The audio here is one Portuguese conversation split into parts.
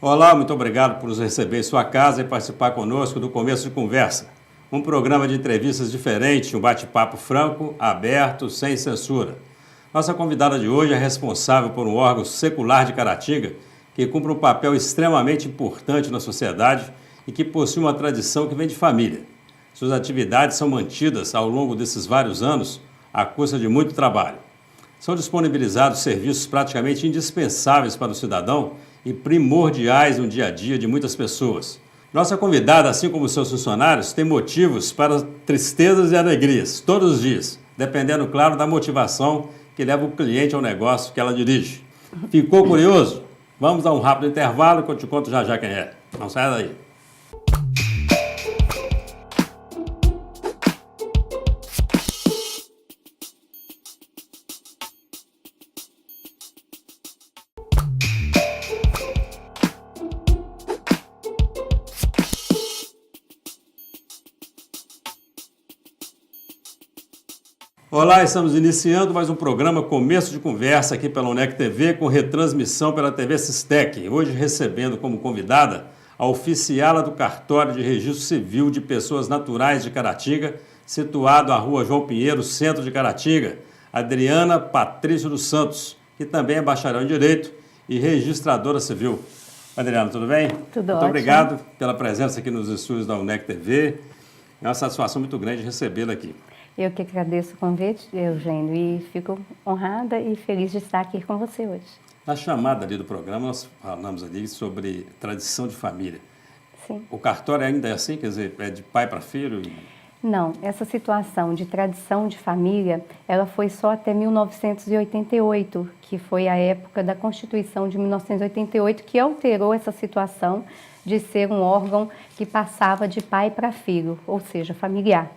Olá, muito obrigado por nos receber em sua casa e participar conosco do Começo de Conversa. Um programa de entrevistas diferente, um bate-papo franco, aberto, sem censura. Nossa convidada de hoje é responsável por um órgão secular de Caratinga que cumpre um papel extremamente importante na sociedade e que possui uma tradição que vem de família. Suas atividades são mantidas ao longo desses vários anos à custa de muito trabalho. São disponibilizados serviços praticamente indispensáveis para o cidadão e primordiais no dia a dia de muitas pessoas. Nossa convidada, assim como seus funcionários, tem motivos para tristezas e alegrias, todos os dias, dependendo, claro, da motivação que leva o cliente ao negócio que ela dirige. Ficou curioso? Vamos dar um rápido intervalo que eu te conto já já quem é. Não saia daí. Olá, estamos iniciando mais um programa Começo de Conversa aqui pela UNEC TV com retransmissão pela TV Sistec. Hoje recebendo como convidada a oficiala do Cartório de Registro Civil de Pessoas Naturais de Caratinga, situado à Rua João Pinheiro, centro de Caratinga, Adriana Patrício dos Santos, que também é bacharel em Direito e registradora civil. Adriana, tudo bem? Tudo ótimo. Muito obrigado pela presença aqui nos estúdios da UNEC TV. É uma satisfação muito grande recebê-la aqui. Eu que agradeço o convite, Eugênio, e fico honrada e feliz de estar aqui com você hoje. Na chamada ali do programa, nós falamos ali sobre tradição de família. Sim. O cartório ainda é assim? Quer dizer, é de pai para filho? Não, essa situação de tradição de família, ela foi só até 1988, que foi a época da Constituição de 1988, que alterou essa situação de ser um órgão que passava de pai para filho, ou seja, familiar.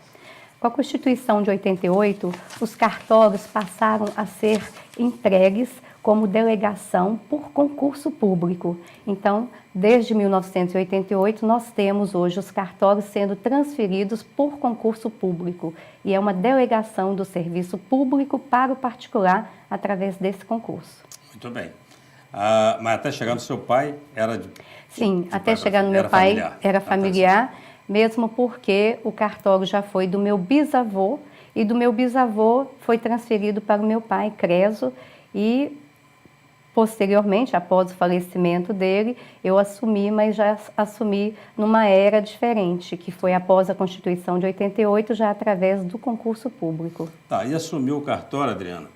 Com a Constituição de 88, os cartórios passaram a ser entregues como delegação por concurso público. Então, desde 1988, nós temos hoje os cartórios sendo transferidos por concurso público. E é uma delegação do serviço público para o particular através desse concurso. Muito bem. Mas até chegar no seu pai, era de... Sim, até chegar no meu pai era familiar. Mesmo porque o cartório já foi do meu bisavô e do meu bisavô foi transferido para o meu pai, Creso, e posteriormente, após o falecimento dele, eu assumi, mas já assumi numa era diferente, que foi após a Constituição de 88, já através do concurso público. Tá, e assumiu o cartório, Adriana?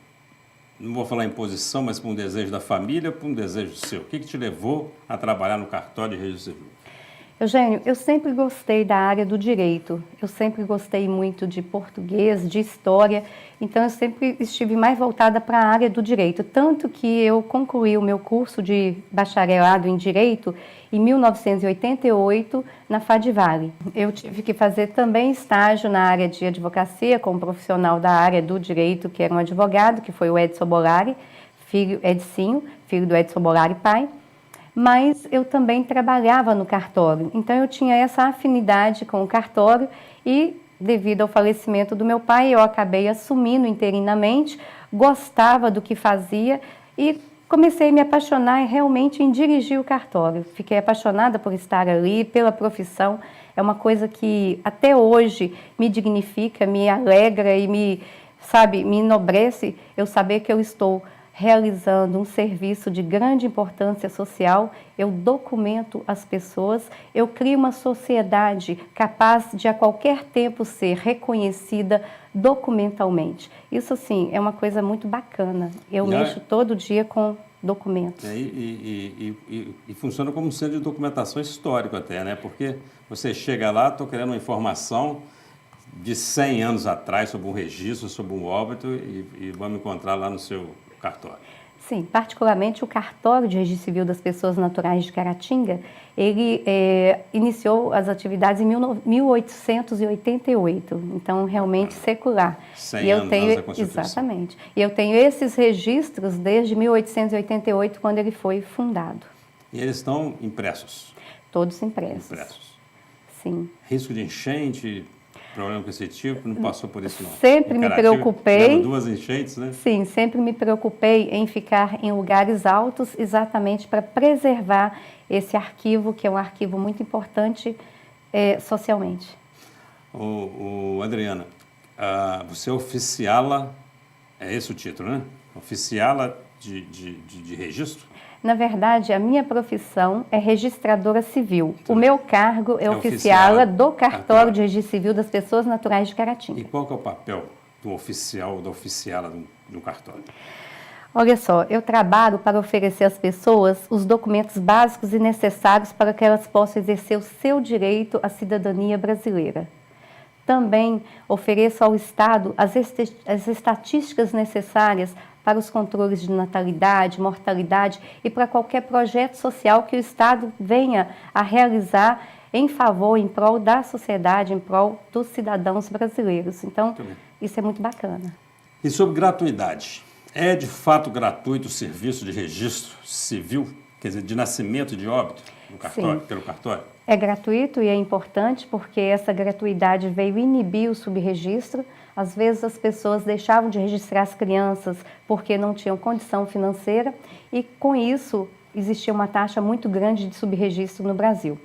Não vou falar em posição, mas por um desejo da família ou por um desejo seu? O que te levou a trabalhar no cartório de registro civil? Eugênio, eu sempre gostei da área do direito, eu sempre gostei muito de português, de história, então eu sempre estive mais voltada para a área do direito, tanto que eu concluí o meu curso de bacharelado em Direito em 1988 na FADVALE. Eu tive que fazer também estágio na área de advocacia com um profissional da área do direito, que era um advogado, que foi o Edson Bolari, Edcinho, filho do Edson Bolari pai. Mas eu também trabalhava no cartório, então eu tinha essa afinidade com o cartório e, devido ao falecimento do meu pai, eu acabei assumindo interinamente, gostava do que fazia e comecei a me apaixonar realmente em dirigir o cartório. Fiquei apaixonada por estar ali, pela profissão, é uma coisa que até hoje me dignifica, me alegra e me enobrece eu saber que eu estou realizando um serviço de grande importância social, eu documento as pessoas, eu crio uma sociedade capaz de a qualquer tempo ser reconhecida documentalmente. Isso, sim, é uma coisa muito bacana. Eu mexo todo dia com documentos. E funciona como um centro de documentação histórico até, né? Porque você chega lá, estou querendo uma informação de 100 anos atrás sobre um registro, sobre um óbito e vamos encontrar lá no seu cartório. Sim, particularmente o Cartório de Registro Civil das Pessoas Naturais de Caratinga, ele iniciou as atividades em 1888, então realmente secular. 100 anos antes da Constituição. Exatamente. E eu tenho esses registros desde 1888, quando ele foi fundado. E eles estão impressos? Todos impressos. Impressos. Sim. Risco de enchente? problema com esse tipo? Não passou por isso, não? Sempre me preocupei. Tivemos 2 enchentes, né? Sim, sempre me preocupei em ficar em lugares altos, exatamente para preservar esse arquivo, que é um arquivo muito importante socialmente. Adriana, você é oficiala, é esse o título, né? Oficiala de registro? Na verdade, a minha profissão é registradora civil. O meu cargo é oficiala do Cartório de Registro Civil das Pessoas Naturais de Caratinga. E qual que é o papel do oficial ou da oficiala do cartório? Olha só, eu trabalho para oferecer às pessoas os documentos básicos e necessários para que elas possam exercer o seu direito à cidadania brasileira. Também ofereço ao Estado as estatísticas necessárias para os controles de natalidade, mortalidade e para qualquer projeto social que o Estado venha a realizar em favor, em prol da sociedade, em prol dos cidadãos brasileiros. Então, isso é muito bacana. E sobre gratuidade, é de fato gratuito o serviço de registro civil, quer dizer, de nascimento e de óbito no cartório, pelo cartório? É gratuito e é importante porque essa gratuidade veio inibir o subregistro. Às vezes as pessoas deixavam de registrar as crianças porque não tinham condição financeira e com isso existia uma taxa muito grande de subregistro no Brasil.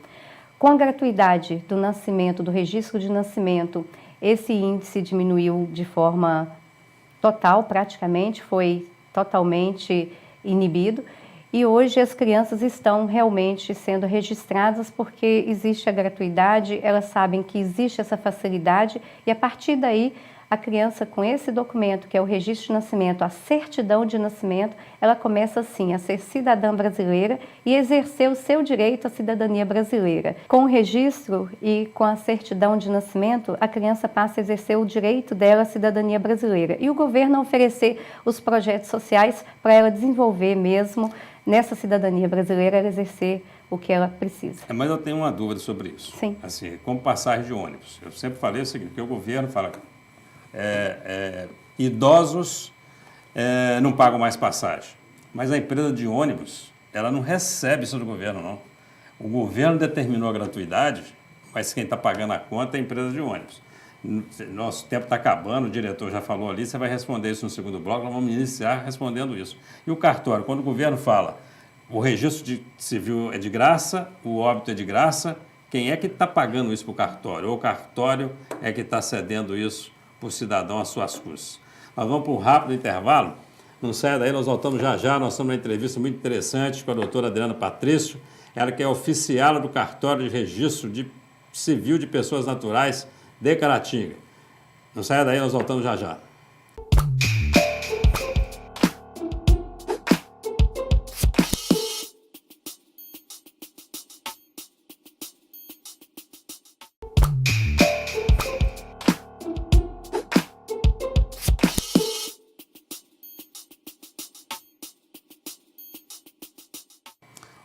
Com a gratuidade do nascimento, do registro de nascimento, esse índice diminuiu de forma total, praticamente, foi totalmente inibido. E hoje as crianças estão realmente sendo registradas porque existe a gratuidade, elas sabem que existe essa facilidade e a partir daí a criança com esse documento, que é o registro de nascimento, a certidão de nascimento, ela começa assim a ser cidadã brasileira e exercer o seu direito à cidadania brasileira. Com o registro e com a certidão de nascimento, a criança passa a exercer o direito dela à cidadania brasileira e o governo oferecer os projetos sociais para ela desenvolver mesmo nessa cidadania brasileira, ela exercer o que ela precisa. Mas eu tenho uma dúvida sobre isso. Sim. Assim, como passagem de ônibus. Eu sempre falei o seguinte, que o governo fala idosos não pagam mais passagem. Mas a empresa de ônibus, ela não recebe isso do governo, não. O governo determinou a gratuidade, mas quem está pagando a conta é a empresa de ônibus. Nosso tempo está acabando, o diretor já falou ali, você vai responder isso no segundo bloco, nós vamos iniciar respondendo isso. E o cartório, quando o governo fala, o registro civil é de graça, o óbito é de graça, quem é que está pagando isso para o cartório? Ou o cartório é que está cedendo isso para o cidadão às suas custas? Nós vamos para um rápido intervalo, não saia daí, nós voltamos já já, nós estamos numa entrevista muito interessante com a doutora Adriana Patrício, ela que é oficiala do Cartório de Registro Civil de Pessoas Naturais de Caratinga. Não saia daí, nós voltamos já já.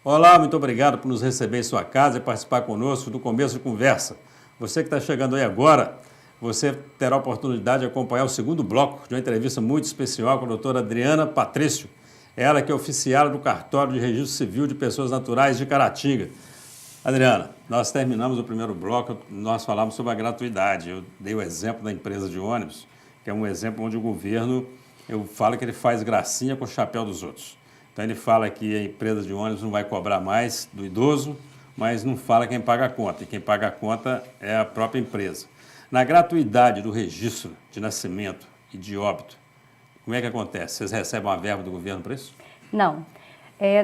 Olá, muito obrigado por nos receber em sua casa e participar conosco do Começo de Conversa. Você que está chegando aí agora, você terá a oportunidade de acompanhar o segundo bloco de uma entrevista muito especial com a doutora Adriana Patrício, ela que é oficial do Cartório de Registro Civil de Pessoas Naturais de Caratinga. Adriana, nós terminamos o primeiro bloco, nós falamos sobre a gratuidade. Eu dei o exemplo da empresa de ônibus, que é um exemplo onde o governo, eu falo que ele faz gracinha com o chapéu dos outros. Então ele fala que a empresa de ônibus não vai cobrar mais do idoso, mas não fala quem paga a conta, e quem paga a conta é a própria empresa. Na gratuidade do registro de nascimento e de óbito, como é que acontece? Vocês recebem uma verba do governo para isso? Não.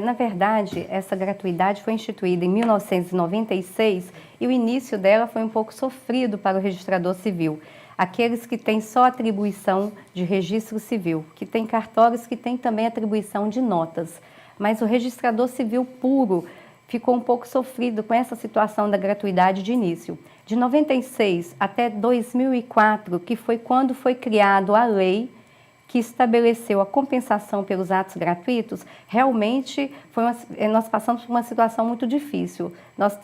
Na verdade, essa gratuidade foi instituída em 1996 e o início dela foi um pouco sofrido para o registrador civil. Aqueles que têm só atribuição de registro civil, que tem cartórios que têm também atribuição de notas. Mas o registrador civil puro ficou um pouco sofrido com essa situação da gratuidade de início. De 96 até 2004, que foi quando foi criado a lei que estabeleceu a compensação pelos atos gratuitos, realmente nós passamos por uma situação muito difícil. Nós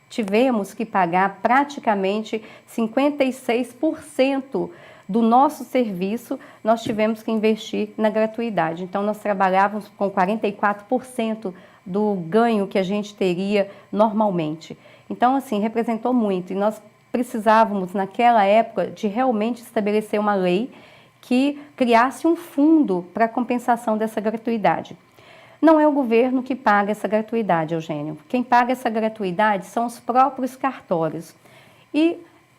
tivemos que pagar praticamente 56% do nosso serviço, nós tivemos que investir na gratuidade. Então, nós trabalhávamos com 44% do ganho que a gente teria normalmente. Então, assim, representou muito. E nós precisávamos, naquela época, de realmente estabelecer uma lei que criasse um fundo para a compensação dessa gratuidade. Não é o governo que paga essa gratuidade, Eugênio. Quem paga essa gratuidade são os próprios cartórios. E,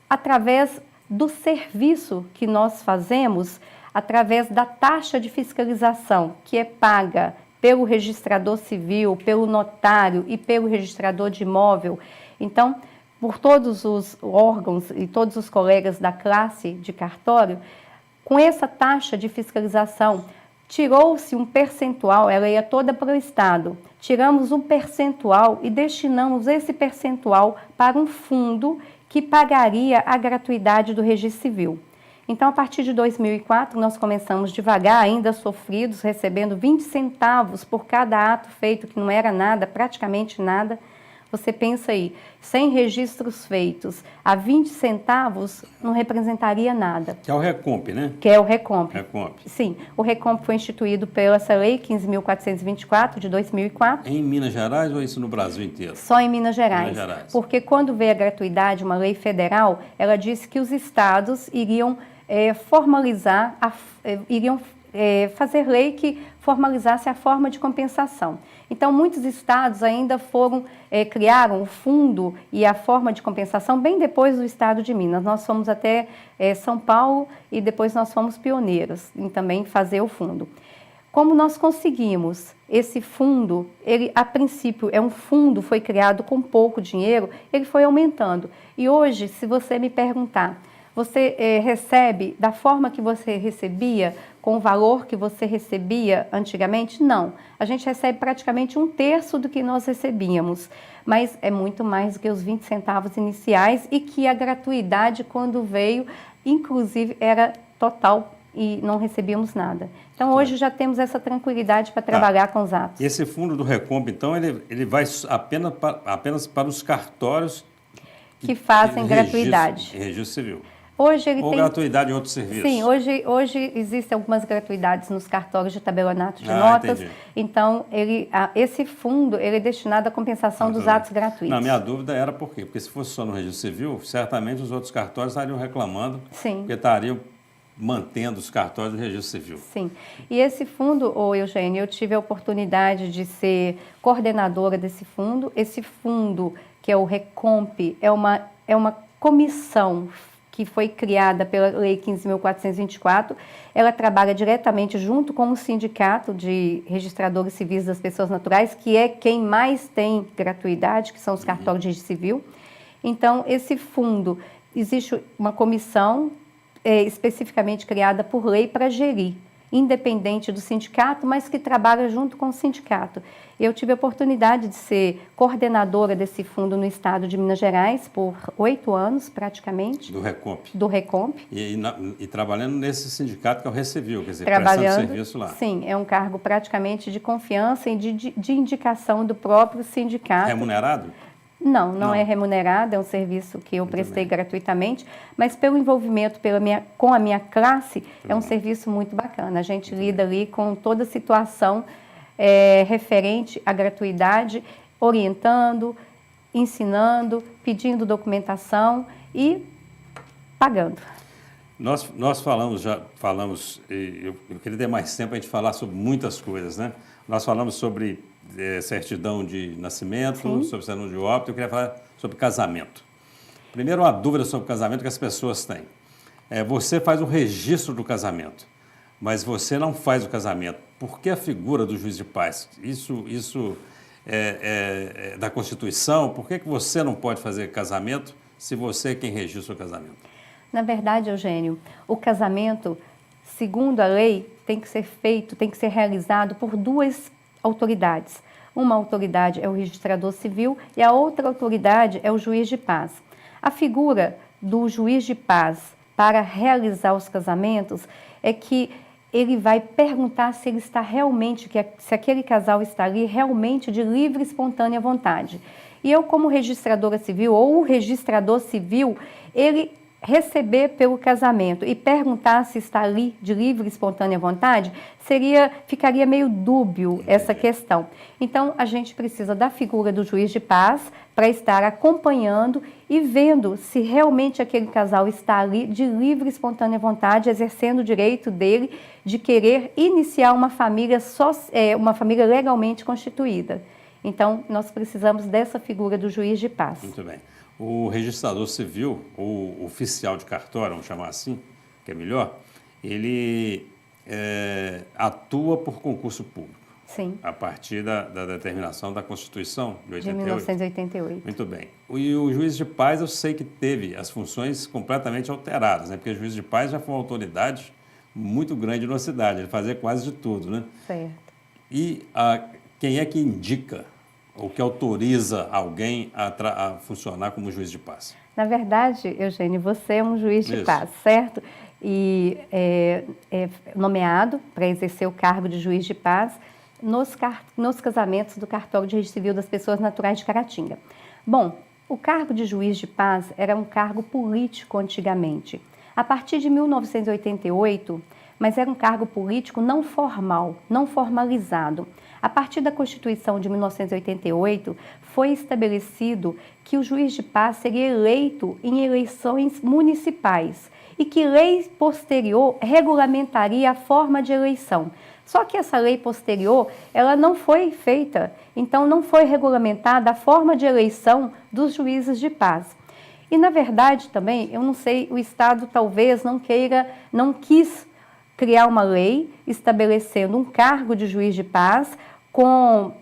através do serviço que nós fazemos, através da taxa de fiscalização que é paga pelo registrador civil, pelo notário e pelo registrador de imóvel. Então, por todos os órgãos e todos os colegas da classe de cartório, com essa taxa de fiscalização, tirou-se um percentual, ela ia toda para o Estado, tiramos um percentual e destinamos esse percentual para um fundo que pagaria a gratuidade do registro civil. Então, a partir de 2004, nós começamos devagar, ainda sofridos, recebendo 20 centavos por cada ato feito, que não era nada, praticamente nada. Você pensa aí, 100 registros feitos a 20 centavos não representaria nada. Que é o Recomp, né? Que é o Recomp. Recomp. Sim, o Recomp foi instituído pela essa lei 15.424 de 2004. Em Minas Gerais ou isso no Brasil inteiro? Só em Minas Gerais. Minas Gerais. Porque quando veio a gratuidade, uma lei federal, ela disse que os estados iriam formalizar, fazer lei que formalizasse a forma de compensação. Então, muitos estados ainda criaram o fundo e a forma de compensação bem depois do estado de Minas. Nós fomos até São Paulo e depois nós fomos pioneiros em também fazer o fundo. Como nós conseguimos esse fundo, ele a princípio é um fundo, foi criado com pouco dinheiro, ele foi aumentando. E hoje, se você me perguntar, você recebe da forma que você recebia, com o valor que você recebia antigamente? Não. A gente recebe praticamente 1/3 do que nós recebíamos, mas é muito mais do que os 20 centavos iniciais e que a gratuidade, quando veio, inclusive, era total e não recebíamos nada. Então, hoje já temos essa tranquilidade para trabalhar com os atos. Esse fundo do Recomp, então, ele vai apenas para os cartórios que fazem gratuidade. Registro civil. Hoje ele ou tem gratuidade em outros serviços? Sim, hoje existem algumas gratuidades nos cartórios de tabelionato de notas. Entendi. Então, esse fundo ele é destinado à compensação dos atos gratuitos. Não, minha dúvida era por quê? Porque se fosse só no registro civil, certamente os outros cartórios estariam reclamando, Sim. Porque estariam mantendo os cartórios do registro civil. Sim. E esse fundo, Eugênio, eu tive a oportunidade de ser coordenadora desse fundo. Esse fundo, que é o Recomp, é uma comissão que foi criada pela Lei 15.424, ela trabalha diretamente junto com o Sindicato de Registradores Civis das Pessoas Naturais, que é quem mais tem gratuidade, que são os cartórios de registro civil. Então, esse fundo, existe uma comissão especificamente criada por lei para gerir, independente do sindicato, mas que trabalha junto com o sindicato. Eu tive a oportunidade de ser coordenadora desse fundo no estado de Minas Gerais por 8 anos, praticamente. Do Recomp. Do Recomp. E trabalhando nesse sindicato que é o Recivil, quer dizer, prestando serviço lá. Sim, é um cargo praticamente de confiança e de indicação do próprio sindicato. Remunerado? Não é remunerado, é um serviço que eu prestei gratuitamente, mas pelo envolvimento com a minha classe, é um serviço muito bacana. A gente lida ali com toda a situação referente à gratuidade, orientando, ensinando, pedindo documentação e pagando. Nós falamos, eu queria ter mais tempo para a gente falar sobre muitas coisas, né? Nós falamos sobre certidão de nascimento, Sim. sobre certidão de óbito, eu queria falar sobre casamento. Primeiro, uma dúvida sobre casamento que as pessoas têm. Você faz o registro do casamento, mas você não faz o casamento. Por que a figura do juiz de paz? Isso é da Constituição? Por que você não pode fazer casamento se você é quem registra o casamento? Na verdade, Eugênio, o casamento, segundo a lei, tem que ser feito, tem que ser realizado por 2 autoridades. Uma autoridade é o registrador civil e a outra autoridade é o juiz de paz. A figura do juiz de paz para realizar os casamentos é que ele vai perguntar se ele está realmente, se aquele casal está ali realmente de livre e espontânea vontade. E eu, como registradora civil ou o registrador civil, ele receber pelo casamento e perguntar se está ali de livre e espontânea vontade, ficaria meio dúbio essa questão. Então, a gente precisa da figura do juiz de paz para estar acompanhando e vendo se realmente aquele casal está ali de livre e espontânea vontade, exercendo o direito dele de querer iniciar uma família legalmente constituída. Então, nós precisamos dessa figura do juiz de paz. Muito bem. O registrador civil, ou oficial de cartório, vamos chamar assim, que é melhor, ele atua por concurso público. Sim. A partir da determinação da Constituição de 88. De 1988. Muito bem. E o juiz de paz, eu sei que teve as funções completamente alteradas, né? Porque o juiz de paz já foi uma autoridade muito grande na cidade, ele fazia quase de tudo, né? Certo. E quem é que indica ou que autoriza alguém a funcionar como juiz de paz? Na verdade, Eugênio, você é um juiz de paz, certo? E é nomeado para exercer o cargo de juiz de paz nos casamentos do Cartório de Registro Civil das Pessoas Naturais de Caratinga. Bom, o cargo de juiz de paz era um cargo político antigamente. A partir de 1988, mas era um cargo político não formal, não formalizado. A partir da Constituição de 1988, foi estabelecido que o juiz de paz seria eleito em eleições municipais e que lei posterior regulamentaria a forma de eleição. Só que essa lei posterior, ela não foi feita, então não foi regulamentada a forma de eleição dos juízes de paz. E, na verdade, também, eu não sei, o Estado talvez não quis criar uma lei estabelecendo um cargo de juiz de paz com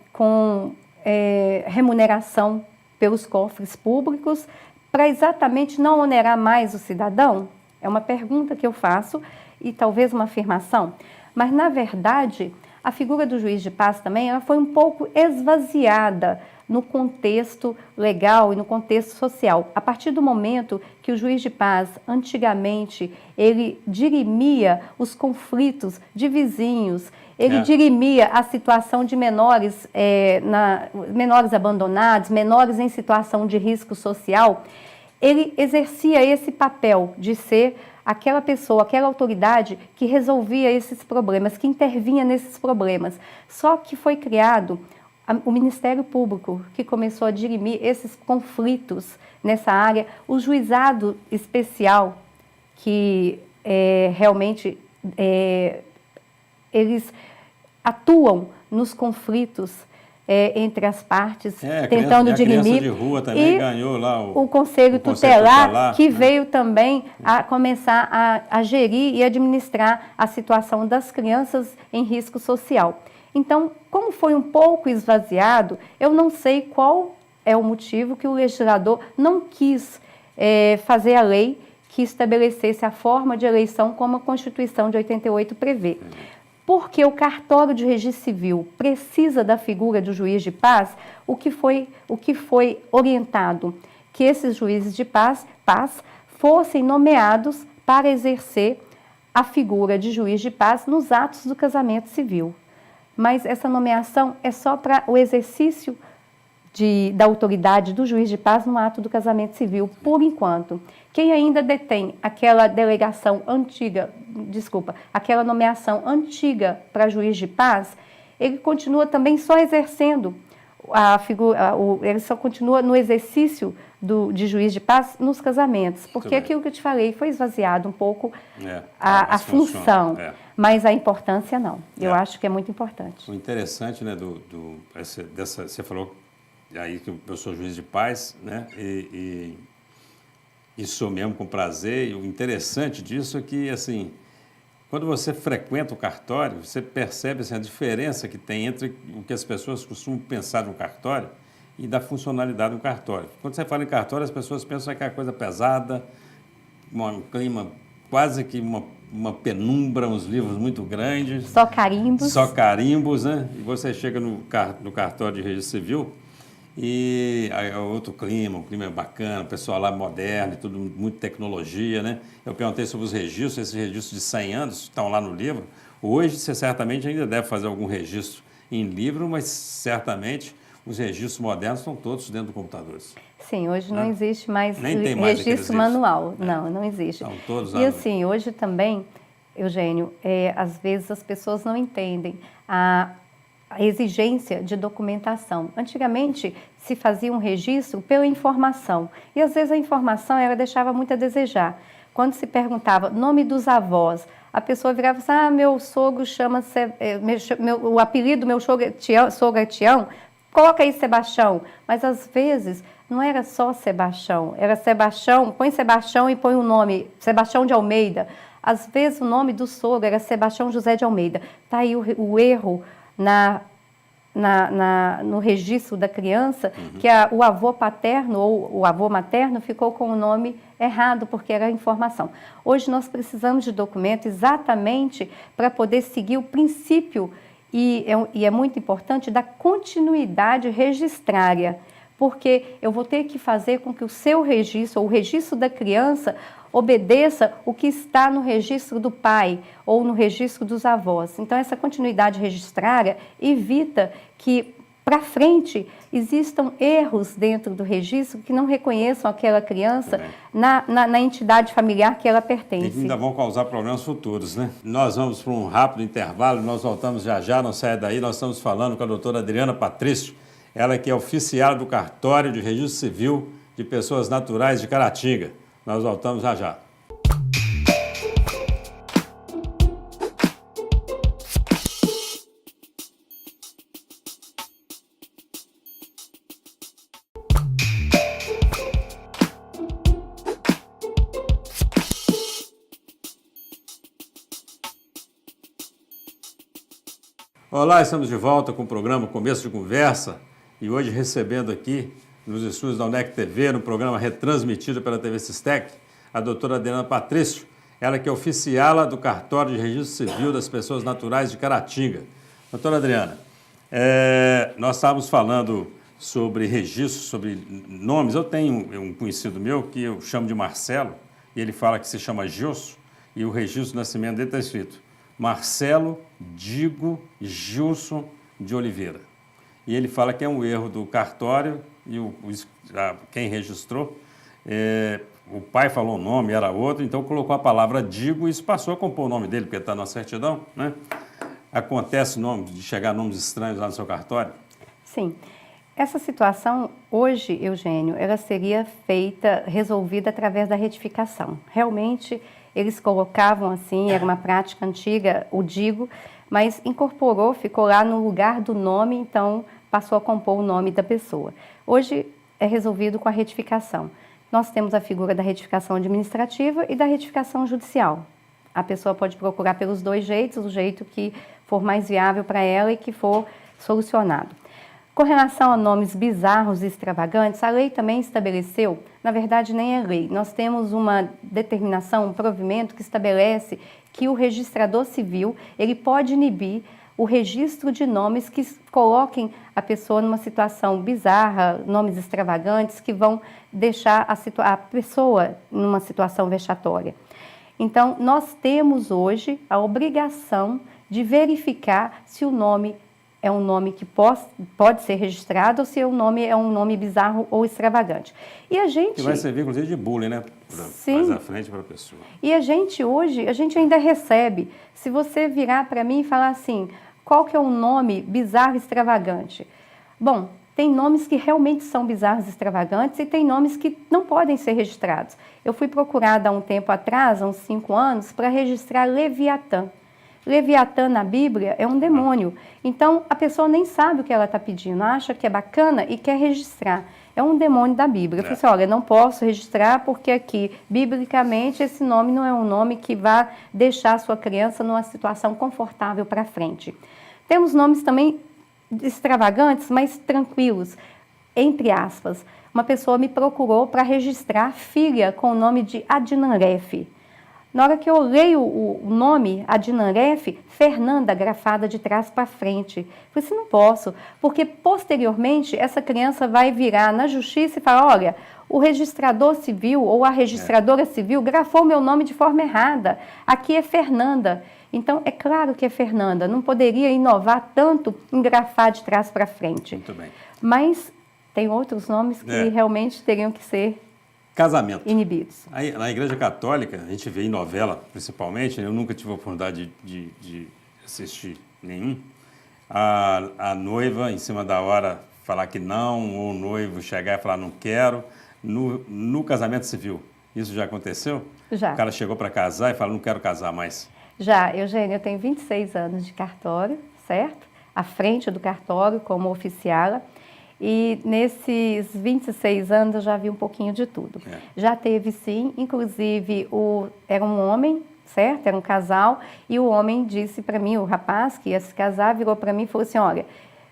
remuneração pelos cofres públicos para exatamente não onerar mais o cidadão? É uma pergunta que eu faço e talvez uma afirmação. Mas, na verdade, a figura do juiz de paz também ela foi um pouco esvaziada no contexto legal e no contexto social. A partir do momento que o juiz de paz, antigamente, ele dirimia os conflitos de vizinhos, ele dirimia a situação de menores abandonados, menores em situação de risco social, ele exercia esse papel de ser aquela pessoa, aquela autoridade que resolvia esses problemas, que intervinha nesses problemas. Só que foi criado o Ministério Público, que começou a dirimir esses conflitos nessa área, o juizado especial, que realmente eles atuam nos conflitos entre as partes, tentando dirimir. A criança de rua também ganhou lá o Conselho Tutelar, que veio também a começar a gerir e administrar a situação das crianças em risco social. Então, como foi um pouco esvaziado, eu não sei qual é o motivo que o legislador não quis fazer a lei que estabelecesse a forma de eleição como a Constituição de 88 prevê. Porque o cartório de registro civil precisa da figura do juiz de paz, o que foi orientado? Que esses juízes de paz fossem nomeados para exercer a figura de juiz de paz nos atos do casamento civil. Mas essa nomeação é só para o exercício da autoridade do juiz de paz no ato do casamento civil, por enquanto. Quem ainda detém aquela aquela nomeação antiga para juiz de paz, ele continua também só exercendo a figura, ele só continua no exercício de juiz de paz nos casamentos, porque aquilo que eu te falei foi esvaziado um pouco a função, mas a importância não. Eu acho que é muito importante. O interessante, né, você falou aí que eu sou juiz de paz, né, e sou mesmo com prazer, e o interessante disso é que, assim, quando você frequenta o cartório, você percebe assim, a diferença que tem entre o que as pessoas costumam pensar no cartório e da funcionalidade do cartório. Quando você fala em cartório, as pessoas pensam que é uma coisa pesada, um clima quase que uma penumbra, uns livros muito grandes. Só carimbos. Só carimbos, né? E você chega no cartório de registro civil e é outro clima, um clima bacana, o pessoal lá moderno, tudo, muita tecnologia, né? Eu perguntei sobre os registros, esses registros de 100 anos estão lá no livro. Hoje, você certamente ainda deve fazer algum registro em livro, mas certamente os registros modernos estão todos dentro do computador. Sim, hoje não existe mais Nem tem mais registro manual. Não existe. Estão todos E assim, hoje também, Eugênio, às vezes as pessoas não entendem a exigência de documentação. Antigamente se fazia um registro pela informação e às vezes a informação ela deixava muito a desejar. Quando se perguntava nome dos avós, a pessoa virava assim, meu sogro chama-se, o apelido do meu sogro é Tião, coloca aí Sebastião. Mas às vezes não era só Sebastião, era Sebastião, põe Sebastião e põe o nome, Sebastião de Almeida. Às vezes o nome do sogro era Sebastião José de Almeida. Está aí o erro no registro da criança, que o avô paterno ou o avô materno ficou com o nome errado, porque era informação. Hoje nós precisamos de documento exatamente para poder seguir o princípio, e é muito importante, da continuidade registrária, porque eu vou ter que fazer com que o seu registro, ou o registro da criança, obedeça o que está no registro do pai ou no registro dos avós. Então, essa continuidade registrária evita que, para frente, existam erros dentro do registro que não reconheçam aquela criança na entidade familiar que ela pertence. E que ainda vão causar problemas futuros, né? Nós vamos para um rápido intervalo, nós voltamos já, não saia daí, nós estamos falando com a doutora Adriana Patrício, ela que é oficial do Cartório de Registro Civil de Pessoas Naturais de Caratinga. Nós voltamos já. Olá, estamos de volta com o programa Começo de Conversa e hoje recebendo aqui nos estúdios da UNEC TV, no programa retransmitido pela TV Sistec, a doutora Adriana Patrício, ela que é oficiala do Cartório de Registro Civil das Pessoas Naturais de Caratinga. Doutora Adriana, nós estávamos falando sobre registros, sobre nomes. Eu tenho um conhecido meu que eu chamo de Marcelo, e ele fala que se chama Gilson, e o registro de nascimento dele está escrito Marcelo Digo Gilson de Oliveira. E ele fala que é um erro do cartório e quem registrou, o pai falou um nome, era outro, então colocou a palavra Digo e isso passou a compor o nome dele, porque está na certidão, né? Acontece de chegar nomes estranhos lá no seu cartório? Sim. Essa situação, hoje, Eugênio, ela seria resolvida através da retificação. Realmente, eles colocavam assim, era uma prática antiga, o Digo, mas incorporou, ficou lá no lugar do nome, então passou a compor o nome da pessoa. Hoje é resolvido com a retificação. Nós temos a figura da retificação administrativa e da retificação judicial. A pessoa pode procurar pelos dois jeitos, o jeito que for mais viável para ela e que for solucionado. Com relação a nomes bizarros e extravagantes, a lei também estabeleceu, na verdade nem é lei, nós temos uma determinação, um provimento que estabelece que o registrador civil, ele pode inibir o registro de nomes que coloquem a pessoa numa situação bizarra, nomes extravagantes que vão deixar a pessoa numa situação vexatória. Então, nós temos hoje a obrigação de verificar se o nome é um nome que pode ser registrado ou se o nome é um nome bizarro ou extravagante. E a gente... Que vai servir, inclusive, de bullying, né? Mais à frente para a pessoa. E a gente hoje, a gente ainda recebe, se você virar para mim e falar assim, qual que é um nome bizarro e extravagante? Bom, tem nomes que realmente são bizarros e extravagantes e tem nomes que não podem ser registrados. Eu fui procurada há um tempo atrás, há uns 5 anos, para registrar Leviatã. Leviatã na Bíblia é um demônio. Então, a pessoa nem sabe o que ela está pedindo, acha que é bacana e quer registrar. É um demônio da Bíblia. Eu falei assim, olha, não posso registrar porque aqui, biblicamente, esse nome não é um nome que vai deixar a sua criança numa situação confortável para frente. Temos nomes também extravagantes, mas tranquilos, entre aspas. Uma pessoa me procurou para registrar filha com o nome de Adinanref. Na hora que eu leio o nome, Adinanref, Fernanda, grafada de trás para frente. Eu falei assim, não posso, porque posteriormente essa criança vai virar na justiça e falar, olha, o registrador civil ou a registradora civil grafou meu nome de forma errada. Aqui é Fernanda. Então, é claro que é Fernanda. Não poderia inovar tanto em grafar de trás para frente. Muito bem. Mas tem outros nomes que realmente teriam que ser casamento. Inibidos. Aí, na Igreja Católica, a gente vê em novela, principalmente, eu nunca tive a oportunidade de assistir nenhum, a noiva, em cima da hora, falar que não, ou o noivo chegar e falar não quero. No casamento civil, isso já aconteceu? Já. O cara chegou para casar e fala, não quero casar mais. Já, Eugênio, eu tenho 26 anos de cartório, certo? À frente do cartório, como oficiala. E nesses 26 anos eu já vi um pouquinho de tudo. Já teve sim, inclusive era um homem, certo? Era um casal, e o homem disse para mim, o rapaz que ia se casar, virou para mim e falou assim, olha,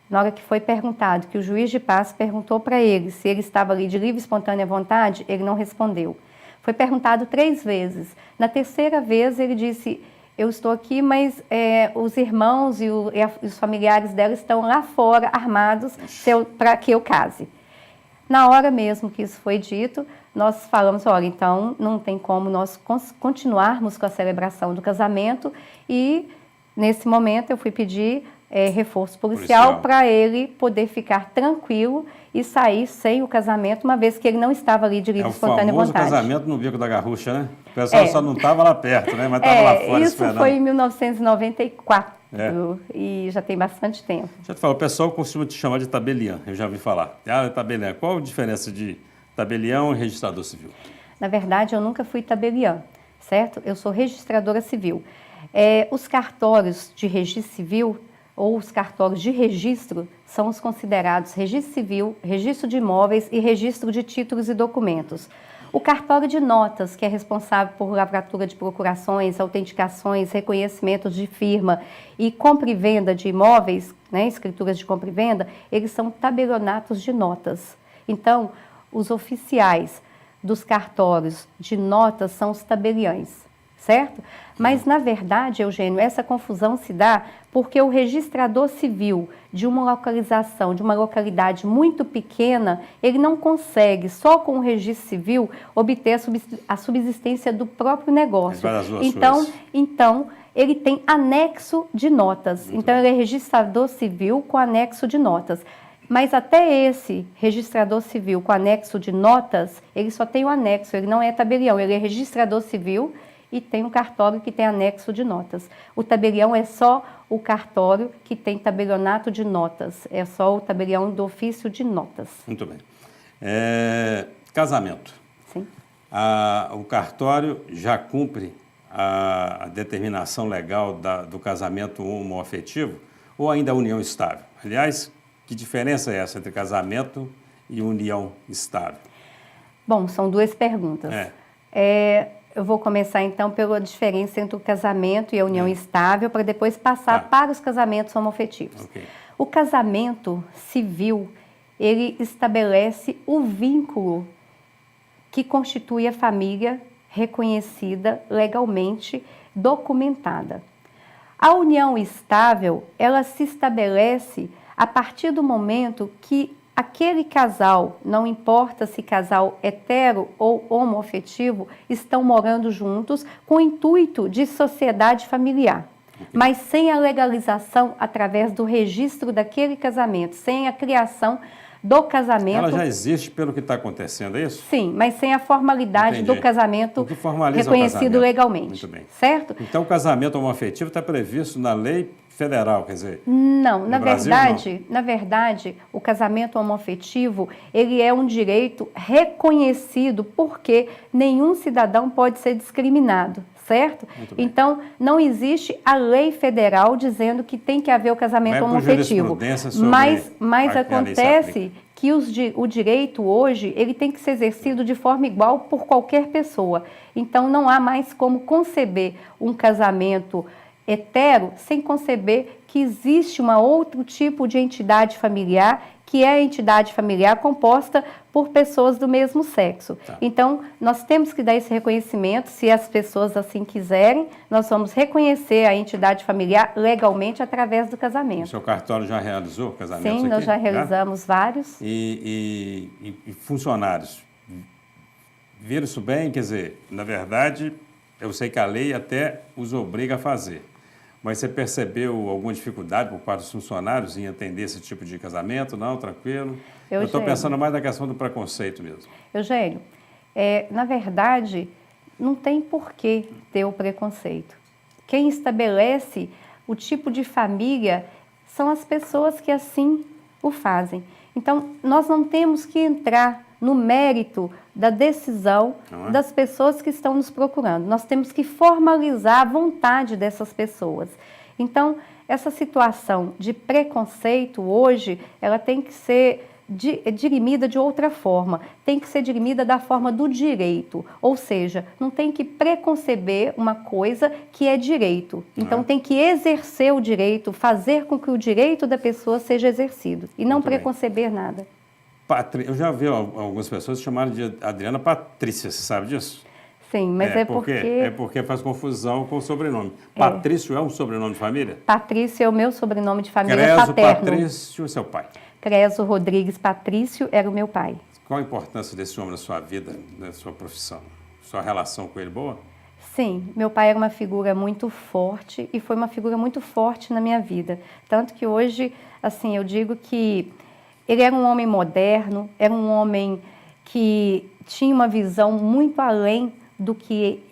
na hora que foi perguntado, que o juiz de paz perguntou para ele se ele estava ali de livre e espontânea vontade, ele não respondeu. Foi perguntado 3 vezes. Na terceira vez ele disse, eu estou aqui, mas os irmãos e os familiares dela estão lá fora, armados, para que eu case. Na hora mesmo que isso foi dito, nós falamos, olha, então não tem como nós continuarmos com a celebração do casamento e, nesse momento, eu fui pedir reforço policial para ele poder ficar tranquilo e sair sem o casamento, uma vez que ele não estava ali de livre e espontânea vontade. É o famoso casamento no Bico da Garrucha, né? O pessoal só não estava lá perto, né? Mas estava lá fora isso esperando. Foi em 1994 e já tem bastante tempo. Já te falo, o pessoal costuma te chamar de tabelião, eu já ouvi falar. Tabelião. Qual a diferença de tabelião e registrador civil? Na verdade, eu nunca fui tabeliã, certo? Eu sou registradora civil. Os cartórios de registro civil ou os cartórios de registro são os considerados registro civil, registro de imóveis e registro de títulos e documentos. O cartório de notas, que é responsável por lavratura de procurações, autenticações, reconhecimentos de firma e compra e venda de imóveis, né, escrituras de compra e venda, eles são tabelionatos de notas. Então, os oficiais dos cartórios de notas são os tabeliães, certo? Mas, na verdade, Eugênio, essa confusão se dá porque o registrador civil de uma localização, de uma localidade muito pequena, ele não consegue, só com o registro civil, obter a subsistência do próprio negócio. Então, ele tem anexo de notas. Então, ele é registrador civil com anexo de notas. Mas até esse registrador civil com anexo de notas, ele só tem o anexo, ele não é tabelião, ele é registrador civil e tem um cartório que tem anexo de notas. O tabelião é só o cartório que tem tabelionato de notas, é só o tabelião do ofício de notas. Muito bem. Casamento. Sim. O cartório já cumpre a determinação legal do casamento homoafetivo ou ainda a união estável? Aliás, que diferença é essa entre casamento e união estável? Bom, são 2 perguntas. Eu vou começar, então, pela diferença entre o casamento e a união estável, para depois passar para os casamentos homoafetivos. Okay. O casamento civil, ele estabelece o vínculo que constitui a família reconhecida, legalmente documentada. A união estável, ela se estabelece a partir do momento que aquele casal, não importa se casal hetero ou homoafetivo, estão morando juntos com o intuito de sociedade familiar, mas sem a legalização através do registro daquele casamento, sem a criação do casamento. Ela já existe pelo que está acontecendo, é isso? Sim, mas sem a formalidade do casamento reconhecido legalmente. Muito bem. Certo? Então, o casamento homoafetivo está previsto na lei federal, quer dizer... Não, na Brasil, verdade, o casamento homoafetivo, ele é um direito reconhecido porque nenhum cidadão pode ser discriminado, certo? Então, não existe a lei federal dizendo que tem que haver o casamento homoafetivo. Mas acontece que o direito hoje, ele tem que ser exercido de forma igual por qualquer pessoa. Então, não há mais como conceber um casamento hetero sem conceber que existe um outro tipo de entidade familiar que é a entidade familiar composta por pessoas do mesmo sexo. Tá. Então, nós temos que dar esse reconhecimento, se as pessoas assim quiserem, nós vamos reconhecer a entidade familiar legalmente através do O casamento. seu cartório já realizou casamentos Sim, aqui? nós já realizamos vários. E funcionários, viram isso bem? Quer dizer, na verdade, eu sei que a lei até os obriga a fazer. Mas você percebeu alguma dificuldade por parte dos funcionários em entender esse tipo de casamento? Não, tranquilo? Eu estou pensando mais na questão do preconceito mesmo. Eugênio, na verdade, não tem por que ter o preconceito. Quem estabelece o tipo de família são as pessoas que assim o fazem. Então, nós não temos que entrar no mérito da decisão das pessoas que estão nos procurando. Nós temos que formalizar a vontade dessas pessoas. Então, essa situação de preconceito hoje, ela tem que ser dirimida de outra forma, tem que ser dirimida da forma do direito, ou seja, não tem que preconceber uma coisa que é direito, então tem que exercer o direito, fazer com que o direito da pessoa seja exercido e não preconceber nada. Eu já vi algumas pessoas chamaram de Adriana Patrícia, você sabe disso? Sim, mas porque... É porque faz confusão com o sobrenome. Patrício é um sobrenome de família? Patrício é o meu sobrenome de família Creso paterno. Patrício é seu pai? Creso Rodrigues Patrício era o meu pai. Qual a importância desse homem na sua vida, na sua profissão? Sua relação com ele boa? Sim, meu pai era uma figura muito forte e foi uma figura muito forte na minha vida. Tanto que hoje, assim, eu digo que ele era um homem moderno, era um homem que tinha uma visão muito além do que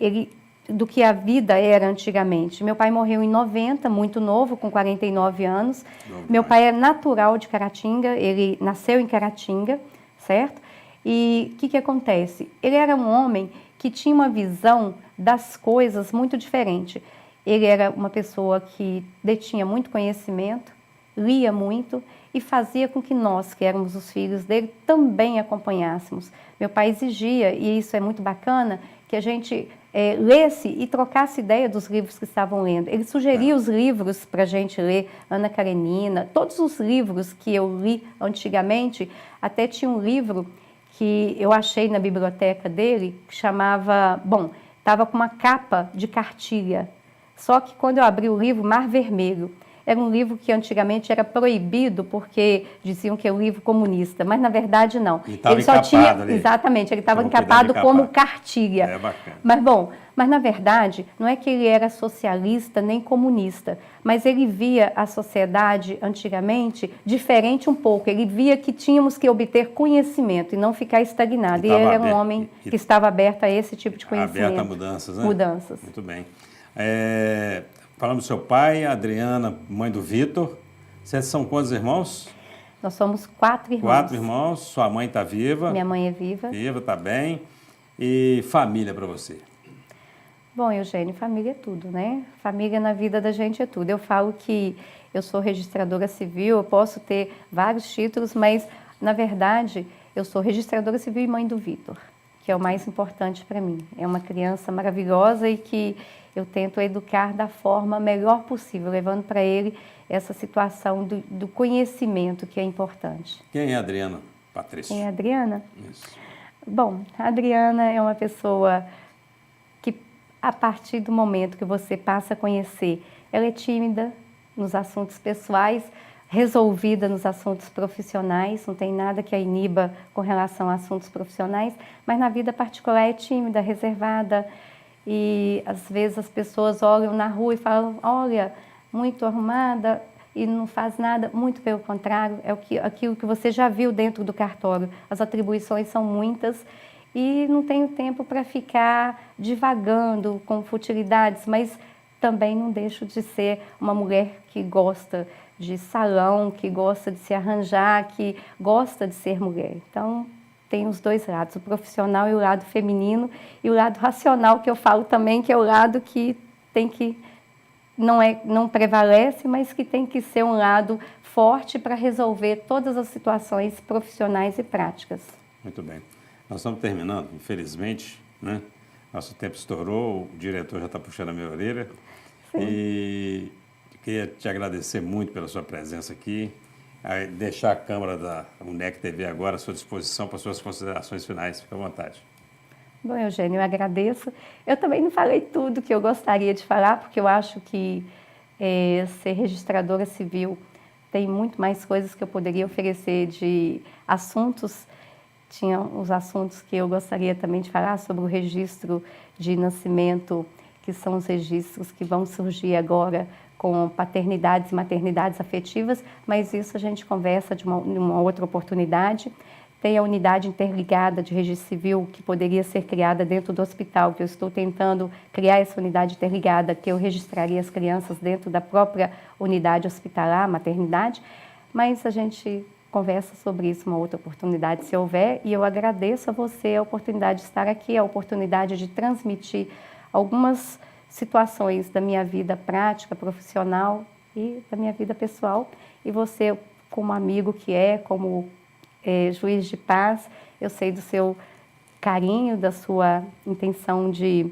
a vida era antigamente. Meu pai morreu em 90, muito novo, com 49 anos. Meu pai é natural de Caratinga, ele nasceu em Caratinga, certo? E o que acontece? Ele era um homem que tinha uma visão das coisas muito diferente. Ele era uma pessoa que detinha muito conhecimento, lia muito e fazia com que nós, que éramos os filhos dele, também acompanhássemos. Meu pai exigia, e isso é muito bacana, que a gente lesse e trocasse ideia dos livros que estavam lendo. Ele sugeria os livros para a gente ler, Ana Karenina, todos os livros que eu li antigamente. Até tinha um livro que eu achei na biblioteca dele, que chamava, estava com uma capa de cartilha. Só que quando eu abri o livro, Mar Vermelho, era um livro que antigamente era proibido porque diziam que é um livro comunista, mas na verdade não. Ele só tinha ali. Exatamente, ele estava encapado como cartilha. É bacana. Mas na verdade não é que ele era socialista nem comunista, mas ele via a sociedade antigamente diferente um pouco. Ele via que tínhamos que obter conhecimento e não ficar estagnado. E ele era um homem que estava aberto a esse tipo de conhecimento. Aberto a mudanças, né? Mudanças. Muito bem. Falamos do seu pai, a Adriana, mãe do Vitor. Vocês são quantos irmãos? Nós somos 4 irmãos. 4 irmãos. Sua mãe está viva? Minha mãe é viva. Viva, está bem. E família para você? Bom, Eugênio, família é tudo, né? Família na vida da gente é tudo. Eu falo que eu sou registradora civil, eu posso ter vários títulos, mas, na verdade, eu sou registradora civil e mãe do Vitor, que é o mais importante para mim. É uma criança maravilhosa e que eu tento educar da forma melhor possível, levando para ele essa situação do conhecimento que é importante. Quem é a Adriana Patrícia? Quem é a Adriana? Isso. Bom, a Adriana é uma pessoa que, a partir do momento que você passa a conhecer, ela é tímida nos assuntos pessoais, resolvida nos assuntos profissionais, não tem nada que a iniba com relação a assuntos profissionais, mas na vida particular é tímida, reservada, e às vezes as pessoas olham na rua e falam, olha, muito arrumada e não faz nada, muito pelo contrário, é aquilo que você já viu dentro do cartório. As atribuições são muitas e não tenho tempo para ficar divagando com futilidades, mas também não deixo de ser uma mulher que gosta de salão, que gosta de se arranjar, que gosta de ser mulher. Então, tem os dois lados, o profissional e o lado feminino, e o lado racional, que eu falo também, que é o lado que tem que, não prevalece, mas que tem que ser um lado forte para resolver todas as situações profissionais e práticas. Muito bem. Nós estamos terminando, infelizmente, né? Nosso tempo estourou, o diretor já está puxando a minha orelha. Sim. E queria te agradecer muito pela sua presença aqui. deixar a Câmara da UNEC TV agora à sua disposição para suas considerações finais. Fique à vontade. Bom, Eugênio, eu agradeço. Eu também não falei tudo que eu gostaria de falar, porque eu acho que ser registradora civil tem muito mais coisas que eu poderia oferecer de assuntos. Tinha os assuntos que eu gostaria também de falar sobre o registro de nascimento, que são os registros que vão surgir agora com paternidades e maternidades afetivas, mas isso a gente conversa de uma outra oportunidade. Tem a unidade interligada de registro civil que poderia ser criada dentro do hospital, que eu estou tentando criar essa unidade interligada, que eu registraria as crianças dentro da própria unidade hospitalar, maternidade, mas a gente conversa sobre isso uma outra oportunidade, se houver, e eu agradeço a você a oportunidade de estar aqui, a oportunidade de transmitir algumas situações da minha vida prática, profissional e da minha vida pessoal, e você, como amigo que como juiz de paz, eu sei do seu carinho, da sua intenção de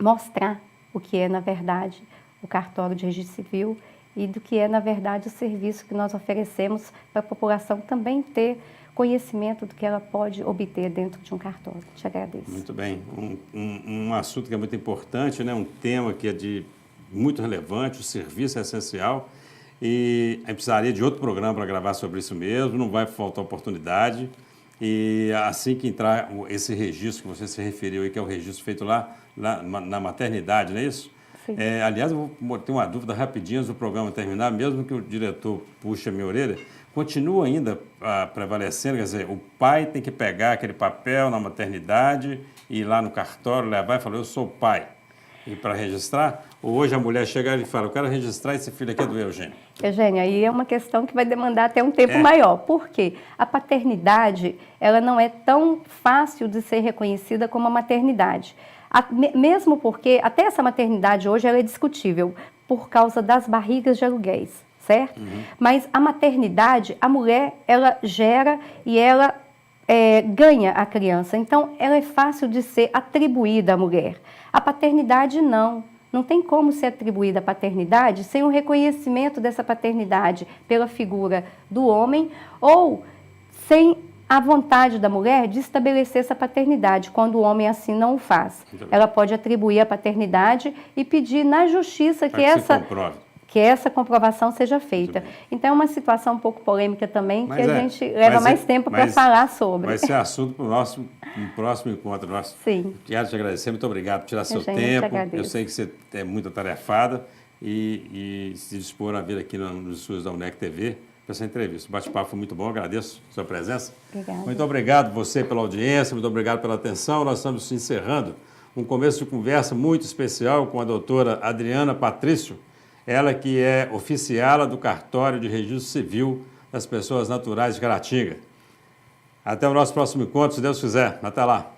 mostrar o que é, na verdade, o cartório de registro civil e do que é, na verdade, o serviço que nós oferecemos para a população também ter conhecimento do que ela pode obter dentro de um cartório. Te agradeço. Muito bem. Um assunto que é muito importante, né? Um tema que é muito relevante, o serviço é essencial. E a gente precisaria de outro programa para gravar sobre isso mesmo, não vai faltar oportunidade. E assim que entrar esse registro que você se referiu aí, que é o registro feito lá na maternidade, não é isso? Sim. Aliás, eu vou ter uma dúvida rapidinho antes do programa terminar, mesmo que o diretor puxe a minha orelha, continua ainda prevalecendo, quer dizer, o pai tem que pegar aquele papel na maternidade, ir lá no cartório, levar e falar, eu sou o pai. E para registrar, ou hoje a mulher chega e fala, eu quero registrar esse filho aqui é do Eugênio. Eugênio, aí é uma questão que vai demandar até um tempo maior. Por quê? A paternidade, ela não é tão fácil de ser reconhecida como a maternidade. Mesmo porque até essa maternidade hoje ela é discutível por causa das barrigas de aluguéis, certo? Uhum. Mas a maternidade, a mulher, ela gera e ela ganha a criança. Então, ela é fácil de ser atribuída à mulher. A paternidade, não. Não tem como ser atribuída a paternidade sem o reconhecimento dessa paternidade pela figura do homem ou sem a vontade da mulher de estabelecer essa paternidade, quando o homem assim não o faz. Ela pode atribuir a paternidade e pedir na justiça que essa comprovação seja feita. Então, é uma situação um pouco polêmica também, que a gente leva mais tempo para falar sobre. Vai ser assunto para o próximo encontro nosso. Sim. Quero te agradecer, muito obrigado por tirar seu tempo. Eu sei que você é muito atarefada e se dispor a vir aqui nos estúdios da UNEC TV para essa entrevista. O bate-papo foi muito bom, agradeço a sua presença. Obrigada. Muito obrigado você pela audiência, muito obrigado pela atenção. Nós estamos encerrando um começo de conversa muito especial com a doutora Adriana Patrício, ela que é oficiala do Cartório de Registro Civil das Pessoas Naturais de Caratinga. Até o nosso próximo encontro, se Deus quiser. Até lá.